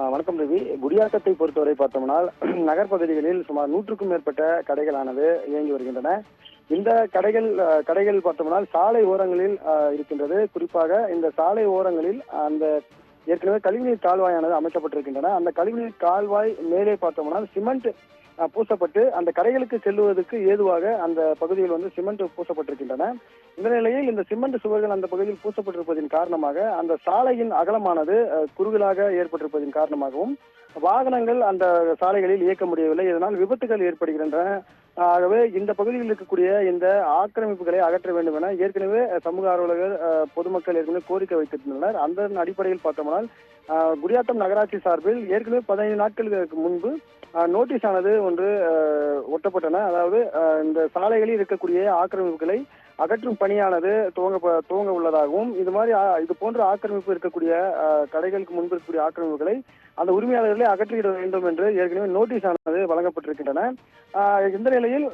வணக்கம் ரவி. குடியாத்தத்தை பொறுத்தவரை பார்த்தோம்னால் நகர்பகுதிகளில் சுமார் 100க்கும் மேற்பட்ட கடைகளானது இயங்கி வருகின்றன. இந்த கடைகள் பார்த்தோம்னால் சாலை ஓரங்களில் இருக்கின்றது. குறிப்பாக இந்த சாலை ஓரங்களில் அந்த ஏற்கனவே கழிவுநீர் கால்வாயானது அமைக்கப்பட்டிருக்கின்றன. அந்த கழிவுநீர் கால்வாய் மேலே பார்த்தோம்னால் சிமெண்ட் பூசப்பட்டு அந்த கடைகளுக்கு செல்வதற்கு ஏதுவாக அந்த பகுதியில் சிமெண்ட் பூசப்பட்டிருக்கின்றன. இந்த நிலையில் இந்த சிமெண்ட் சுவர்கள் அந்த பகுதியில் பூசப்பட்டிருப்பதன் காரணமாக அந்த சாலையின் அகலமானது குறுகலாக ஏற்பட்டிருப்பதன் காரணமாகவும் வாகனங்கள் அந்த சாலைகளில் இயக்க முடியவில்லை. இதனால் விபத்துகள் ஏற்படுகின்றன. ஆகவே இந்த பகுதியில் இருக்கக்கூடிய இந்த ஆக்கிரமிப்புகளை அகற்ற வேண்டும் என ஏற்கனவே சமூக ஆர்வலர்கள் பொதுமக்கள் ஏற்கனவே கோரிக்கை வைத்திருந்தனர். அந்த அடிப்படையில் பார்த்தோம்னால் குடியாத்தம் நகராட்சி சார்பில் ஏற்கனவே 15 நாட்களுக்கு முன்பு நோட்டீஸ் ஆனது ஒன்று ஒட்டப்பட்டன. அதாவது இந்த சாலைகளில் இருக்கக்கூடிய ஆக்கிரமிப்புகளை அகற்றும் பணியானது துவங்க உள்ளதாகவும் இது போன்ற ஆக்கிரமிப்பு இருக்கக்கூடிய கடைகளுக்கு முன்பு இருக்கக்கூடிய ஆக்கிரமிப்புகளை அந்த உரிமையாளர்களை அகற்றிட வேண்டும் என்று ஏற்கனவே நோட்டீஸ் ஆனது வழங்கப்பட்டிருக்கின்றன. இந்த நிலையில்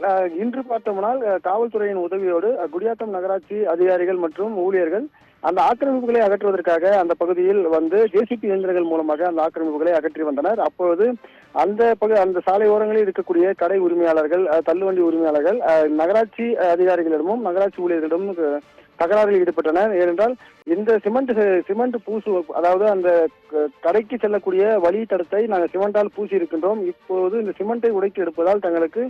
இன்று பார்த்தோம்னால் காவல்துறையின் உதவியோடு குடியாத்தம் நகராட்சி அதிகாரிகள் மற்றும் ஊழியர்கள் அந்த ஆக்கிரமிப்புகளை அகற்றுவதற்காக அந்த பகுதியில் ஜேசிபி இயந்திரங்கள் மூலமாக அந்த ஆக்கிரமிப்புகளை அகற்றி வந்தனர். அப்பொழுது அந்த சாலை ஓரங்களில் இருக்கக்கூடிய கடை உரிமையாளர்கள், தள்ளுவண்டி உரிமையாளர்கள் நகராட்சி அதிகாரிகளிடமும் நகராட்சி ஊழியர்களிடமும் தகராறில் ஈடுபட்டனர். ஏனென்றால் இந்த சிமெண்ட் பூசு, அதாவது அந்த கடைக்கு செல்லக்கூடிய வழி தடத்தை நாங்கள் சிமெண்டால் பூசி இருக்கின்றோம். இப்போது இந்த சிமெண்டை உடைத்து எடுப்பதால் தங்களுக்கு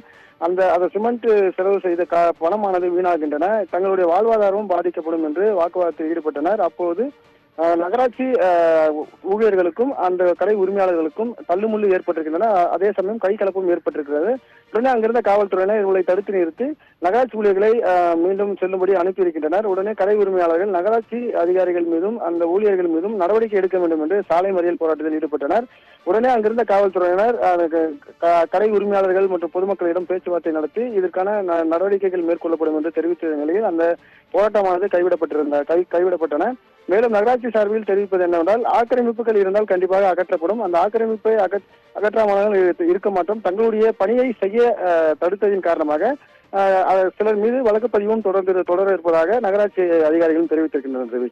அந்த சிமெண்ட் செலவு செய்த பணமானது வீணாகின்றன, தங்களுடைய வாழ்வாதாரமும் பாதிக்கப்படும் என்று வாக்குவாதத்தில் ஈடுபட்டனர். அப்போது நகராட்சி ஊழியர்களுக்கும் அந்த கடை உரிமையாளர்களுக்கும் தள்ளுமுள்ளு ஏற்பட்டிருக்கின்றன. அதே சமயம் கை கலப்பும் ஏற்பட்டிருக்கிறது. உடனே அங்கிருந்த காவல்துறையினர் இவர்களை தடுத்து நிறுத்தி நகராட்சி ஊழியர்களை மீண்டும் செல்லும்படி அனுப்பியிருக்கின்றனர். உடனே கடை உரிமையாளர்கள் நகராட்சி அதிகாரிகள் மீதும் அந்த ஊழியர்கள் மீதும் நடவடிக்கை எடுக்க வேண்டும் என்று சாலை மறியல் போராட்டத்தில் ஈடுபட்டனர். உடனே அங்கிருந்த காவல்துறையினர் கடை உரிமையாளர்கள் மற்றும் பொதுமக்களிடம் பேச்சுவார்த்தை நடத்தி இதற்கான நடவடிக்கைகள் மேற்கொள்ளப்படும் என்று தெரிவித்த நிலையில் அந்த போராட்டமானது கைவிடப்பட்டன. மேலும் நகராட்சி சார்பில் தெரிவிப்பது என்னவென்றால், ஆக்கிரமிப்புகள் இருந்தால் கண்டிப்பாக அகற்றப்படும். அந்த ஆக்கிரமிப்பை அகற்றாமல் இருக்க மாட்டோம். தங்களுடைய பணியை செய்ய தடுத்ததின் காரணமாக சிலர் மீது வழக்கு பதிவும் தொடர இருப்பதாக நகராட்சி அதிகாரிகளும் தெரிவித்திருக்கின்றனர்.